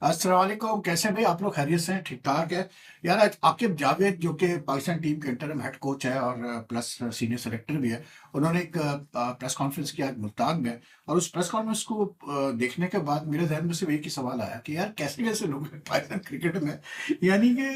अस्सलाम वालेकुम। कैसे हैं भाई आप लोग? खैरियत से हैं? ठीक ठाक है यार। आज आकिब जावेद जो कि पाकिस्तान टीम के इंटरिम हेड कोच है और प्लस सीनियर सेलेक्टर भी है, उन्होंने एक प्रेस कॉन्फ्रेंस किया मुल्तान में। और उस प्रेस कॉन्फ्रेंस को देखने के बाद मेरे जहन में सिर्फ एक ही सवाल आया कि यार कैसे कैसे लोग हैं पाकिस्तान क्रिकेट में। यानी कि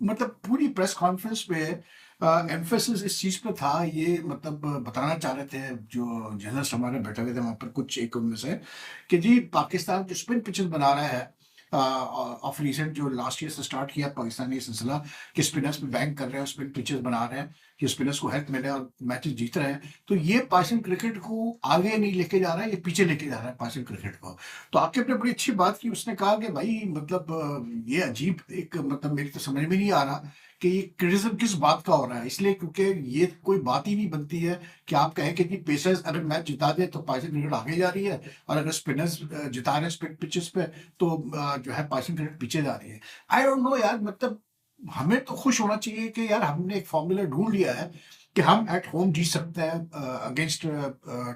मतलब पूरी प्रेस कॉन्फ्रेंस पे एम्फेसिस इस चीज़ पे था, ये मतलब बताना चाह रहे थे जो जर्नलिस्ट हमारे बैठे हुए थे वहाँ पर, कुछ एक उनमें से, कि जी पाकिस्तान जो स्पिन पिचेस बना रहा है ऑफ रिसेंट, जो लास्ट ईयर से स्टार्ट किया पाकिस्तान ने ये सिलसिला कि स्पिनर्स पे बैंक कर रहे हैं, स्पिन पिचेस बना रहे हैं कि स्पिनर्स को हेल्प मिले और मैचेस जीत रहे हैं। तो ये पाकिस्तान क्रिकेट को आगे नहीं लेके जा रहा है, ये पीछे लेके जा रहा है पाकिस्तान क्रिकेट को। तो आकिब ने बड़ी अच्छी बात की, उसने कहा कि भाई मतलब ये अजीब एक मतलब मेरी तो समझ में नहीं आ रहा कि ये क्रिटिसिज्म किस बात का हो रहा है। इसलिए क्योंकि ये कोई बात ही नहीं बनती है कि आप कहें कि पेसर्स अगर मैच जिता दे तो पाकिस्तान क्रिकेट आगे जा रही है, और अगर स्पिनर्स जिता रहे हैं स्पिन पिचेस पे तो जो है पाकिस्तान क्रिकेट पीछे जा रही है। आई डोंट नो यार, मतलब हमें तो खुश होना चाहिए कि यार हमने एक फॉर्मूला ढूंढ लिया है कि हम एट होम जीत सकते हैं against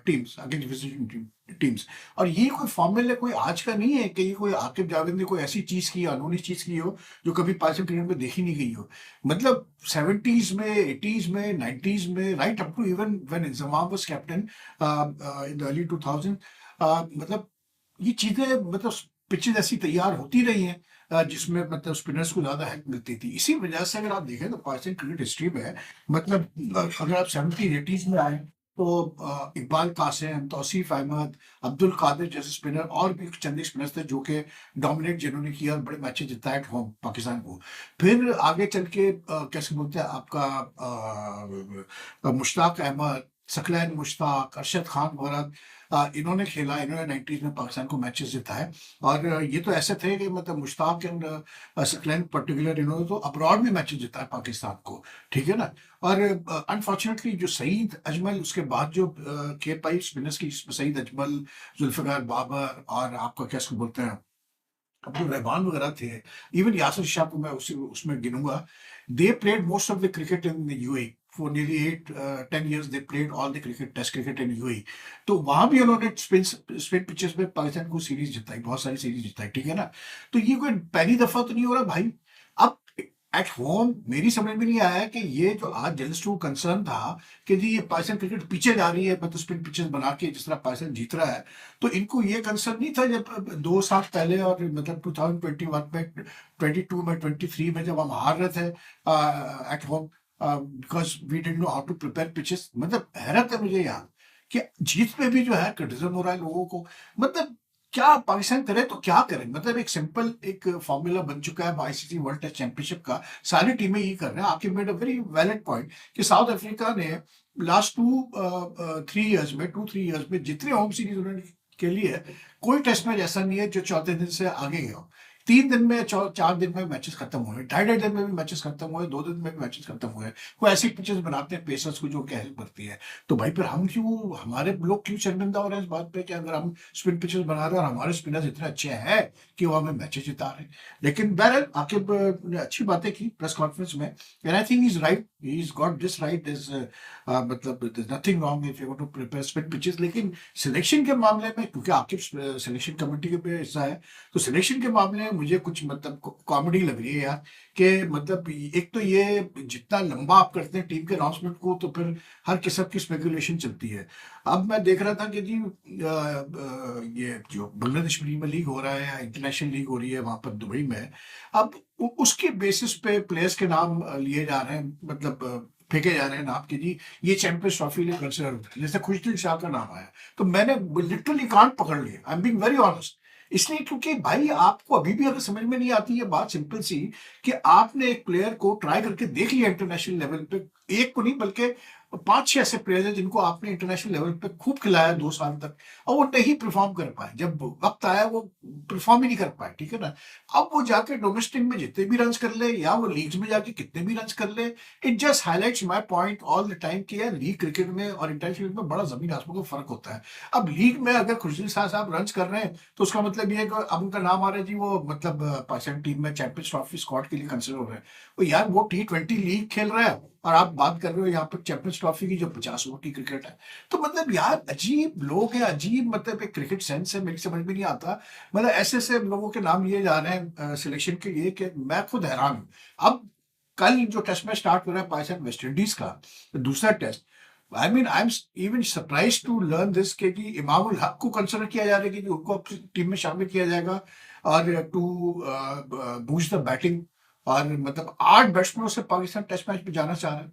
teams, against visiting teams. और ये कोई फॉर्मूला कोई आज का नहीं है कि ये कोई आकिब जावेद ने कोई ऐसी चीज की, अनहोनी चीज की हो जो कभी पाकिस्तान क्रिकेट में देखी नहीं गई हो। मतलब 70s में, 80s में, 90s में, right up to even when Inzamam was captain in the early 2000, मतलब ये चीजें मतलब पिचेज ऐसी तैयार होती रही हैं जिसमें मतलब स्पिनर्स को ज्यादा हेल्प मिलती थी। इसी वजह से अगर आप देखें तो पाकिस्तान क्रिकेट हिस्ट्री में मतलब अगर आप 70s 80s में आए तो इकबाल कासिम, तौसीफ अहमद, अब्दुल कादिर जैसे स्पिनर और भी चंद स्पिनर्स थे जो कि डोमिनेट जिन्होंने किया और बड़े मैचेस जिताए एट होम पाकिस्तान को। फिर आगे चल के कैसे बोलते हैं आपका मुश्ताक अहमद, सकलैन मुश्ताक, अरशद खान वगैरह, इन्होंने खेला, इन्होंने 90s में पाकिस्तान को मैचेस जिताए। और ये तो ऐसे थे कि मतलब मुश्ताक एंड सकलैन पर्टिकुलर, इन्होंने तो अब्रॉड में मैचेस जिताए पाकिस्तान को, ठीक है ना। और अनफॉर्चुनेटली जो सईद अजमल उसके बाद जो के पाई स्पिनर्स की, सईद अजमल, जुल्फिकार बाबर और आपका क्या इसको बोलते हैं अब्दुल रहमान वगैरह थे, इवन यासिर शाह को मैं उसी उसमें गिनूंगा। They played most of the cricket in UAE for nearly 8-10 years। They played all the cricket, test cricket in UAE. तो वहां भी उन्होंने स्पिन स्पिन पिचेस पे पाकिस्तान को सीरीज जिताई, बहुत सारी सीरीज जिताई, ठीक है ना। तो ये कोई पहली दफा तो नहीं हो रहा भाई। अब एट होम मेरी समझ में नहीं आया कि ये जो आज जर्नलिस्ट को कंसर्न था कि जी ये पाकिस्तान क्रिकेट पीछे जा रही है मतलब स्पिन पिचेस बना के जिस तरह पाकिस्तान जीत रहा है, तो इनको ये कंसर्न नहीं था जब 2 साल पहले और मतलब 2021 में, 22 में, 23 में जब हम हार रहे थे at home because we didn't know how to prepare pitches. मतलब हैरत है मुझे यहाँ कि जीत पे भी जो है क्रिटिसिज्म हो रहा है लोगों को। मतलब क्या पाकिस्तान करे तो क्या करे, मतलब एक सिंपल एक फॉर्मूला बन चुका है आईसीसी वर्ल्ड टेस्ट चैंपियनशिप का, सारी टीमें ये कर रहे हैं। आपके made a very valid point कि साउथ अफ्रीका ने लास्ट 2-3 इयर्स में जितने होम सीरीज उन्होंने खेली है, कोई टेस्ट मैच ऐसा नहीं है जो चौथे दिन से आगे गया हो। 3 दिन में, 4 दिन में मैचेस खत्म हुए, ढाई दिन में भी मैचेस खत्म हुए, 2 दिन में भी मैचेस खत्म हुए। वो ऐसी पिचेस बनाते हैं पेसर्स को जो क्या हेल्प करती है। तो भाई फिर हम क्यों, हमारे लोग क्यों शर्मिंदा हो रहे हैं इस बात पे कि अगर हम स्पिन पिचेस बना रहे हैं और हमारे स्पिनर्स इतने अच्छे हैं कि वो हमें मैचेस जिता रहे हैं। लेकिन बहरहाल आकिब ने अच्छी बातें की प्रेस कॉन्फ्रेंस में, and I think is right, he is got this right. मतलब nothing wrong if you want to prepare spin pitches. लेकिन सिलेक्शन के मामले में, क्योंकि आकिब सिलेक्शन कमेटी के पे हिस्सा है, तो सिलेक्शन के मामले में मुझे कुछ मतलब कॉमेडी लग रही है यार कि मतलब एक तो ये जितना लंबा आप करते हैं टीम के अनाउंसमेंट को तो फिर हर किस्म की स्पेकुलेशन चलती है। अब मैं देख रहा था कि जी ये जो बांग्लादेश प्रीमियर लीग हो रहा है या इंटरनेशनल लीग हो रही है वहां पर दुबई में, अब उसके बेसिस पे प्लेयर्स के नाम लिए जा रहे हैं, मतलब फेंके जा रहे हैं नाम कि जी ये चैंपियंस ट्रॉफी लिए कंसिडर होता है। जैसे खुशदिल शाह का नाम आया तो मैंने लिटरली कान पकड़ लिया, I am being very honest. इसलिए क्योंकि भाई आपको अभी भी अगर समझ में नहीं आती है बात सिंपल सी कि आपने एक प्लेयर को ट्राई करके देख लिया इंटरनेशनल लेवल पे, एक को नहीं बल्कि 5-6 ऐसे प्लेयर हैं जिनको आपने इंटरनेशनल लेवल पे खूब खिलाया 2 साल तक, और वो नहीं परफॉर्म कर पाए, जब वक्त आया वो परफॉर्म ही नहीं कर पाए, ठीक है ना। अब वो जाके डोमेस्टिक में जितने भी रन कर ले या वो लीग्स में जाके कितने भी रन कर ले, it just highlights my point all the time कि यार लीग क्रिकेट में और इंटरनेशनल में बड़ा जमीन आसमान का फर्क होता है। अब लीग में अगर खुशदिल शाह साहब रन कर रहे हैं तो उसका मतलब ये है कि अब उनका नाम आ रहा है जी, वो मतलब पाकिस्तान टीम में चैंपियंस ट्रॉफी स्क्वाड के लिए कंसिडर हो रहे हैं। तो यार वो T20 लीग खेल रहा है और आप बात कर रहे हो यहाँ पर चैंपियंस ट्रॉफी की जो 50 ओवर की क्रिकेट है। तो मतलब यार अजीब लोग हैं, अजीब मतलब एक क्रिकेट सेंस है, मेरी समझ में नहीं आता। मतलब ऐसे-ऐसे लोगों के नाम लिए जा रहे हैं सिलेक्शन के लिए कि मैं खुद हैरान हूँ। अब कल जो टेस्ट मैच स्टार्ट हो रहा है पाकिस्तान वेस्ट इंडीज़ का, दूसरा test, I mean I am even surprised to learn this कि इमाम उल हक को कंसीडर किया जा रहा है कि उनको अपनी टीम में शामिल किया जाएगा और टू बूस्ट द बैटिंग। और मतलब 8 बैट्समैनों से पाकिस्तान टेस्ट मैच में जाना चाह रहा है।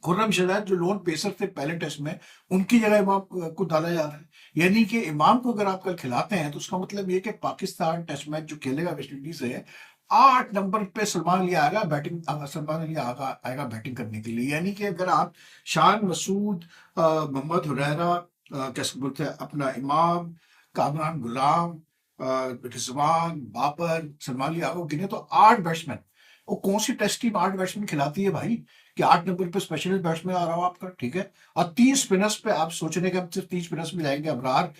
खुर्रम शहजाद जो लोन पेसर थे पहले टेस्ट में, उनकी जगह इमाम को डाला जा रहा है। यानी कि इमाम को अगर आप कल खिलाते हैं तो उसका मतलब ये कि पाकिस्तान टेस्ट मैच जो खेलेगा वेस्ट इंडीज से, 8 नंबर पे सलमान अली आएगा बैटिंग, सलमान अली आएगा बैटिंग करने के लिए। यानी कि अगर आप शान मसूद, मोहम्मद हुरैरा, कैसे बोलते हैं अपना इमाम, कामरान गुलाम, रिजवान, बाबर, सलमान अली आपको गिने तो 8 बैट्समैन। वो कौन सी टेस्ट टीम 8 बैट्समैन खिलाती है भाई? कि 8 नंबर पे स्पेशलिस्ट बैट्समैन आ रहा हो आपका, ठीक है। और 30 स्पिनर्स पे आप सोच रहे हैं कि हम सिर्फ 30 स्पिनर्स में जाएंगे, अबरार,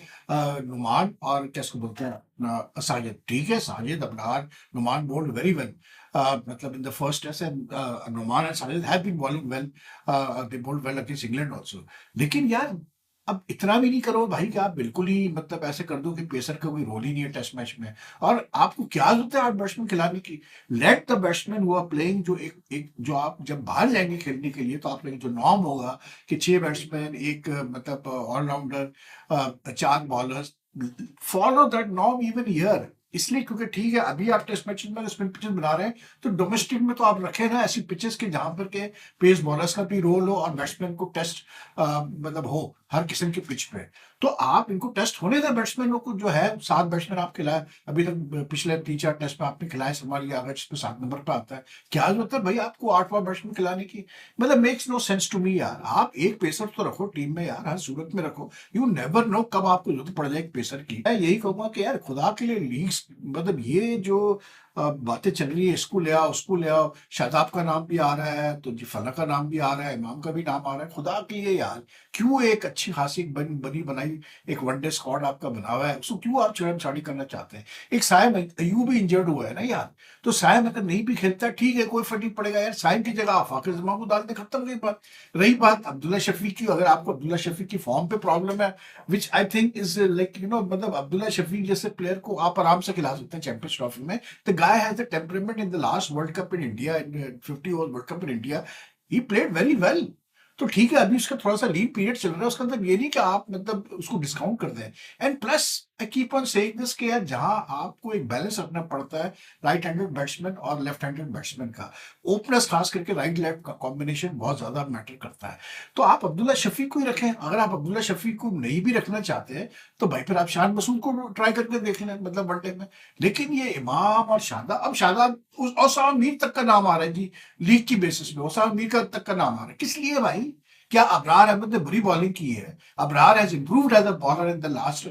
नुमान और कैसे बोलते हैं अपना साजिद, ठीक है। Sajid, Abrar, Noman bowled very well, मतलब in the first test, and Noman and Sajid have been bowling well, they bowled well against England also. लेकिन यार अब इतना भी नहीं करो भाई कि आप बिल्कुल ही मतलब ऐसे कर दो कि पेसर का कोई रोल ही नहीं है टेस्ट मैच में। और आपको क्या जरूरत है 8 बैट्समैन खिलाने की? Let the batsman who are playing, जो एक एक जो आप जब बाहर जाएंगे खेलने के लिए तो आप लोग जो नॉर्म होगा कि 6 बैट्समैन, एक मतलब allrounder, 4 bowlers, follow that norm even here. इसलिए क्योंकि ठीक है अभी आप टेस्ट मैच में स्पिन पिचेस बना रहे हैं, तो डोमेस्टिक में तो आप रखे ना ऐसी पिचेस के जहां पर के पेस बॉलर्स का भी रोल हो और बैट्समैन को टेस्ट मतलब हो हर किस्म की पिच पे। तो आप इनको टेस्ट होने दें बैट्समैनों को, जो है 7 बैट्समैन आप खिलाए अभी तक, पिछले 3-4 टेस्ट में आपने खिलाए, सलमान अली आगा जिसपे 7 नंबर पे आता है। क्या जरूरत है भाई आपको 8वां बैट्समैन खिलाने की? मतलब makes no sense to me यार। आप एक पेसर तो रखो टीम में यार, हर सूरत में रखो। यू नेवर नो कब आपको जरूरत पड़ जाए एक पेसर की। मैं यही कहूंगा कि यार खुदा के लिए लीग्स, मतलब ये जो बातें चल रही है, इसको ले आओ उसको ले आओ, शादाब का नाम भी आ रहा है तो जी फला का नाम भी आ रहा है, इमाम का भी नाम आ रहा है। खुदा के लिए यार क्यों एक अच्छी खासी बनी बनाई एक वनडे स्क्वाड आपका बना हुआ है, उसको क्यों आप छेड़छाड़ी करना चाहते हैं? एक साइम अयूब भी इंजर्ड हुआ है ना यार, तो साइम अगर नहीं भी खेलता ठीक है, कोई फर्क नहीं पड़ेगा यार। साइम की जगह आप फाकिर जमान को डाल दे, खत्म गई बात। रही बात अब्दुल्ला शफीक की, अगर आपको अब्दुल्ला शफीक की फॉर्म पे प्रॉब्लम है, which I think is like you know, मतलब अब्दुल्ला शफीक जैसे प्लेयर को आप आराम से खिला सकते हैं चैंपियंस ट्रॉफी में। The guy has the temperament. In the last world cup in India, in 50 over world cup in India, he played very well. तो ठीक है अभी उसका थोड़ा सा लीड पीरियड चल रहा है, उसका मतलब ये नहीं कि आप मतलब उसको डिस्काउंट कर दें। And plus I keep on saying this कि यार जहां आपको एक बैलेंस रखना पड़ता है राइट हैंडेड बैट्समैन और लेफ्ट हैंडेड बैट्समैन का, ओपनर्स खास करके राइट लेफ्ट का कॉम्बिनेशन बहुत ज्यादा मैटर करता है। तो आप अब्दुल्ला शफीक को ही रखें। अगर आप अब्दुल्ला शफीक को नहीं भी रखना चाहते हैं तो भाई फिर आप शान मसूद को ट्राई करके देख लें, मतलब वनडे में। लेकिन ये इमाम और शादाब, अब शादाब औसाम मीर तक का नाम आ रहा है जी, लीग की बेसिस पे औसाम मीर का तक का नाम आ रहा है। किस लिए भाई? क्या अबरार अहमद ने बुरी बॉलिंग की है? Abrar has improved as a bowler in the last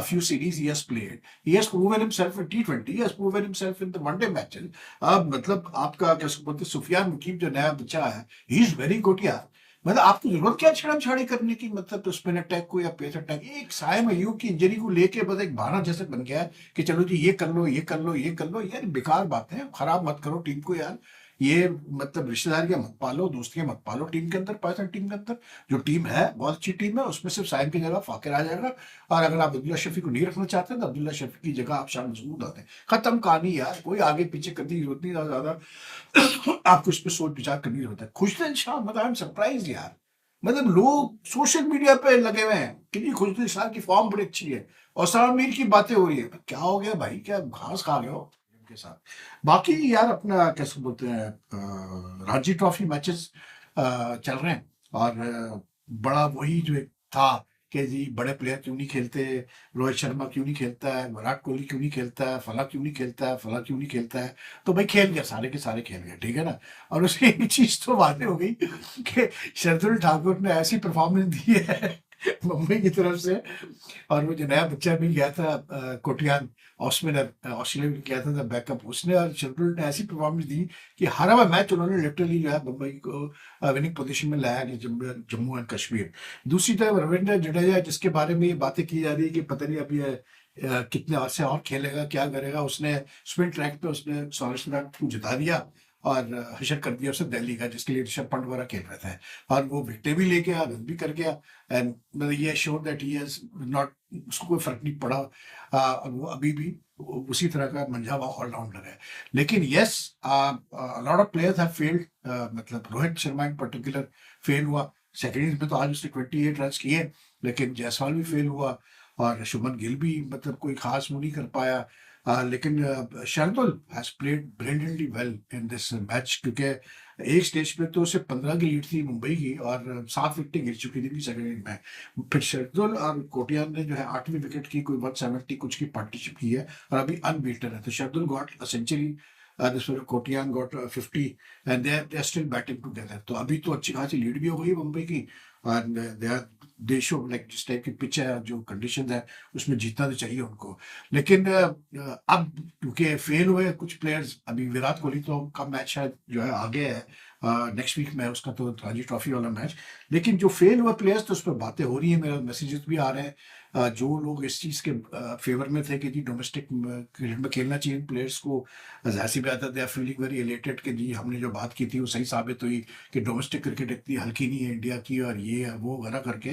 few series he has played. He has proven himself in T20. He has proven himself in the one-day matches. अब मतलब आपका क्या बोलते हैं सुफियान मुकीम जो नया बच्चा है, he is very good यार। मतलब आपको जरूरत क्या छेड़छाड़ी करने की, मतलब तो स्पिन अटैक को या पेस अटैक? एक साइम अयूब की इंजरी को लेके बस एक बहाना जैसे बन गया है कि चलो जी ये कर लो ये कर लो ये कर लो। यार बेकार बातें हैं, खराब मत करो टीम को यार। ये मतलब रिश्तेदारियां मत पालो, दोस्तियां मत पालो टीम के अंदर। पाकिस्तान टीम के अंदर जो टीम है बहुत अच्छी टीम है, उसमें सिर्फ साइम की जगह फाकिर आ जाएगा। और अगर आप अब्दुल्ला शफी को नहीं रखना चाहते तो अब्दुल्ला शफी की जगह आप शान मसूद आते हैं। खत्म कहानी यार, कोई आगे पीछे करने की जरूरत नहीं ज्यादा। आपको इस पर सोच विचार करने की जरूरत है। खुशदिन शाह, मतलब आई एम सरप्राइज यार। मतलब लोग सोशल मीडिया पे लगे हुए हैं कि जी खुशदिन शाह की फॉर्म बड़ी अच्छी है और सारा मीर की बातें हो रही है। क्या हो गया भाई, क्या घास खा गए हो के साथ? बाकी यार अपना कैसे बोलते हैं रणजी ट्रॉफी मैचेस चल रहे हैं और बड़ा वही जो एक था कि जी बड़े प्लेयर क्यों नहीं खेलते, रोहित शर्मा क्यों नहीं खेलता है, विराट कोहली क्यों नहीं खेलता है, फला क्यों नहीं खेलता है, फला क्यों नहीं खेलता है। तो भाई खेल गया, सारे के सारे खेल गए, ठीक है ना। और उसकी एक चीज तो बातें हो गई कि शार्दुल ठाकुर ने ऐसी परफॉर्मेंस दी है मुंबई की तरफ से। और वो जो नया बच्चा भी गया था कोटियान, ऑस्ट्रेलिया ऑस्ट्रेलिया में गया था बैकअप, उसने और शार्दुल ने ऐसी परफॉर्मेंस दी कि हर हवा मैच उन्होंने लिटरली जो है मुंबई को विनिंग पोजीशन में लाया कि जम्मू एंड कश्मीर। दूसरी तरफ रविंद्र जडेजा, जिसके बारे में ये बातें की जा रही है कि पता नहीं अभी कितने अरसे और खेलेगा क्या करेगा, उसने स्पिन ट्रैक पे उसने सौराष्ट्र को जिता दिया और हशर कर दिया उसने दिल्ली का, जिसके लिए ऋषभ पंत वगैरह खेल रहे थे, और वो विकेटें भी लेके आया, रन भी कर गया। एंड मतलब ये show that he has not, उसको कोई फर्क नहीं पड़ा। और वो अभी भी उसी तरह का मंझा हुआ ऑलराउंडर है। लेकिन yes, lot of players have failed, मतलब Rohit Sharma in particular fail हुआ। सेकेंड इनिंग्स में तो आज उसने 28 रन किए, लेकिन जायसवाल भी फेल हुआ, और शुभमन गिल भी मतलब कोई खास वो नहीं कर पाया। लेकिन Shardul has played brilliantly well in this match, क्योंकि एक स्टेज पे तो सिर्फ 15 की लीड थी मुंबई की, और 7 विकेटें गिर चुकी थी सेकंड इनिंग में। फिर शार्दुल और कोटियान ने जो है 8वीं विकेट की कोई 170 कुछ की पार्टनरशिप की है, और अभी अनबीटन है। तो Shardul got a century, this one Kotian got 50, and they are still batting together. तो अभी तो अच्छी खासी लीड भी हो गई मुंबई की, एंड दे शो लाइक जिस टाइप की पिच है, जो कंडीशन है, उसमें जीतना तो चाहिए उनको। लेकिन अब क्योंकि फेल हुए कुछ प्लेयर्स, अभी विराट कोहली तो का मैच है जो है आगे है, नेक्स्ट वीक में उसका तो रणजी ट्रॉफी वाला मैच। लेकिन जो फेल हुए प्लेयर्स, तो उस पर बातें हो रही है, मेरे मैसेजेस भी आ रहे हैं। जो लोग इस चीज़ के फेवर में थे कि जी डोमेस्टिक क्रिकेट में खेलना चाहिए प्लेयर्स को, जाहिर सी बात है they are feeling very elated कि जी हमने जो बात की थी वो सही साबित हुई कि डोमेस्टिक क्रिकेट इतनी हल्की नहीं है इंडिया की, और ये है वो वगैरह करके।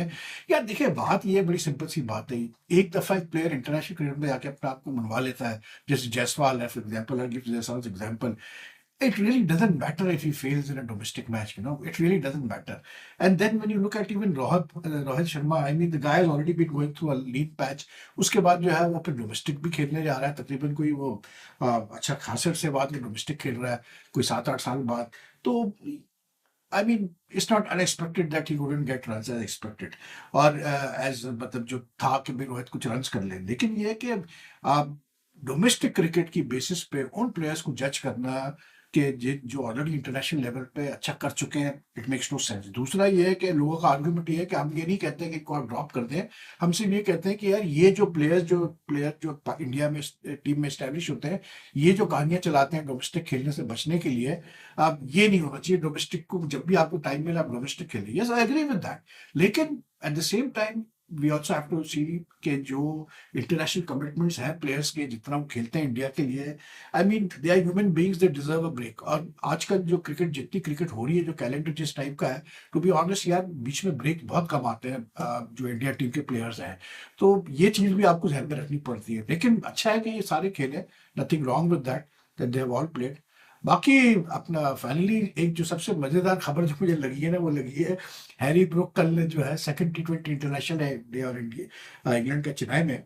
यार देखिए, बात ये बड़ी सिंपल सी बात है। एक दफा एक प्लेयर इंटरनेशनल क्रिकेट में जाके अपने आप को मनवा लेता है, जैसे जायसवाल है for example, I give Jaiswal example. It really doesn't matter if he fails in a domestic match, you know. It really doesn't matter. And then when you look at even Rohit Sharma, I mean, the guy has already been going through a lean patch. उसके बाद जो है वो फिर domestic भी खेलने जा रहा है, तकरीबन कोई वो अच्छा खासर से बाद में डोमेस्टिक खेल रहा है, कोई 7-8 साल बाद। तो I mean it's not unexpected that he wouldn't get runs as expected, और एज मतलब जो था कि भी रोहित कुछ रन्स कर ले। लेकिन ये है कि आप डोमेस्टिक क्रिकेट की बेसिस पे उन प्लेयर्स को जज करना कि जो ऑलरेडी इंटरनेशनल लेवल पे अच्छा कर चुके हैं, इट मेक्स नो सेंस। दूसरा ये है कि लोगों का आर्गुमेंट ये है कि हम ये नहीं कहते हैं कि इनको आप ड्रॉप कर दें, हम सिर्फ ये कहते हैं कि यार ये जो प्लेयर जो इंडिया में टीम में स्टैब्लिश होते हैं, ये जो कहानियां चलाते हैं डोमेस्टिक खेलने से बचने के लिए, अब ये नहीं होना चाहिए। डोमेस्टिक को जब भी आपको टाइम मिले आप डोमेस्टिक खेलिए, yes I agree with that. लेकिन at the same time we also have to see के जो इंटरनेशनल कमिटमेंट्स हैं प्लेयर्स के, जितना वो खेलते हैं इंडिया के लिए, I mean they are human beings, they deserve a break. और आजकल जो क्रिकेट, जितनी क्रिकेट हो रही है, जो कैलेंडर जिस टाइप का है, टू बी ऑनेस्ट यार बीच में ब्रेक बहुत कम आते हैं जो इंडिया टीम के प्लेयर्स हैं। तो ये चीज़ भी आपको ध्यान में रखनी पड़ती है। लेकिन अच्छा है कि ये सारे खेले, nothing wrong with that they have all played. बाकी अपना फाइनली एक जो सबसे मजेदार खबर जो मुझे लगी है ना, वो लगी है हैरी ब्रूक कल ने जो है सेकंड T20 इंटरनेशनल है इंडिया और इंडिया इंग्लैंड का चेन्नई में।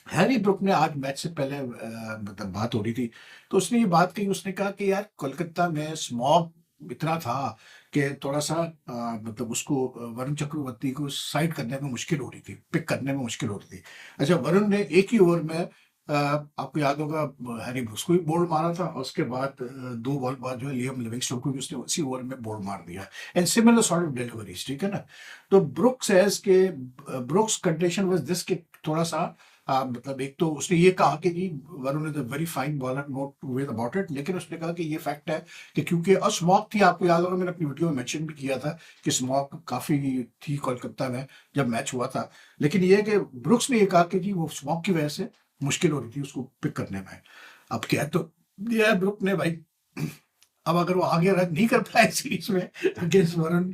हैरी ब्रूक ने आज मैच से पहले मतलब बात हो रही थी, तो उसने ये बात कही, उसने कहा कि यार कोलकाता में स्मॉग इतना था कि थोड़ा सा मतलब उसको वरुण चक्रवर्ती को साइड करने में मुश्किल हो रही थी, पिक करने में मुश्किल हो रही थी। अच्छा, वरुण ने एक ही ओवर में आपको याद होगा हैरी ब्रूक्स को भी बोल्ड मारा था, और उसके बाद 2 बॉल बाद जो है लियम लिविंगस्टोन को भी उसने उसी ओवर में बोल्ड मार दिया। And similar sort of deliveries, ठीक है ना। तो ब्रुक्स एज के ब्रुक्स कंडीशन वाज दिस कि थोड़ा सा मतलब एक तो उसने ये कहा कि जी Varun is a very fine bowler, no two way about it. लेकिन उसने कहा कि ये फैक्ट है कि क्योंकि और स्मॉग थी, आपको याद होगा मैंने अपनी वीडियो में मेंशन भी किया था कि स्मॉग काफी थी कोलकाता में जब मैच हुआ था। लेकिन ये है कि ब्रुक्स ने ये कहा कि जी वो स्मॉग की वजह से मुश्किल हो रही थी उसको पिक करने में। अब क्या तो दिया है ब्रुक ने भाई। अब अगर वो आगे रन नहीं कर पाए सीरीज में अगेंस्ट वरुण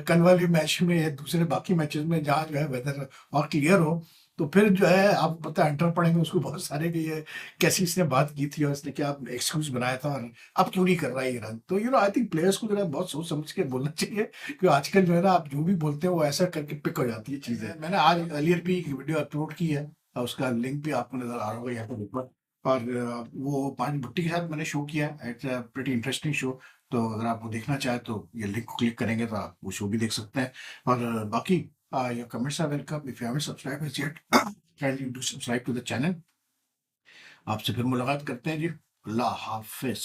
कल वाले मैच में या दूसरे बाकी मैचेस में जहाँ जो है वेदर और क्लियर हो, तो फिर जो है आप पता है अंटर पड़ेंगे उसको बहुत सारे कि ये कैसी इसने बात की थी और इसने क्या एक्सक्यूज बनाया था, और अब क्यों नहीं कर रहा है ये रन। तो आई थिंक प्लेयर्स को जो है बहुत सोच समझ के बोलना चाहिए, क्योंकि आजकल जो है ना आप जो भी बोलते हैं वो ऐसा करके पिक हो जाती है चीजें। मैंने आज अर्लियर भी एक वीडियो अपलोड की है, और उसका लिंक भी आपको नजर आ रहा होगा यहाँ पर ऊपर। और वो पानी भुट्टी के साथ मैंने शो किया, it's a pretty interesting show. तो अगर आप वो देखना चाहें तो ये लिंक को क्लिक करेंगे तो आप वो शो भी देख सकते हैं। और बाकी your comments are welcome, if you haven't subscribe as yet kindly do subscribe to the channel. आपसे फिर मुलाकात करते हैं जी, अल्लाह हाफिज।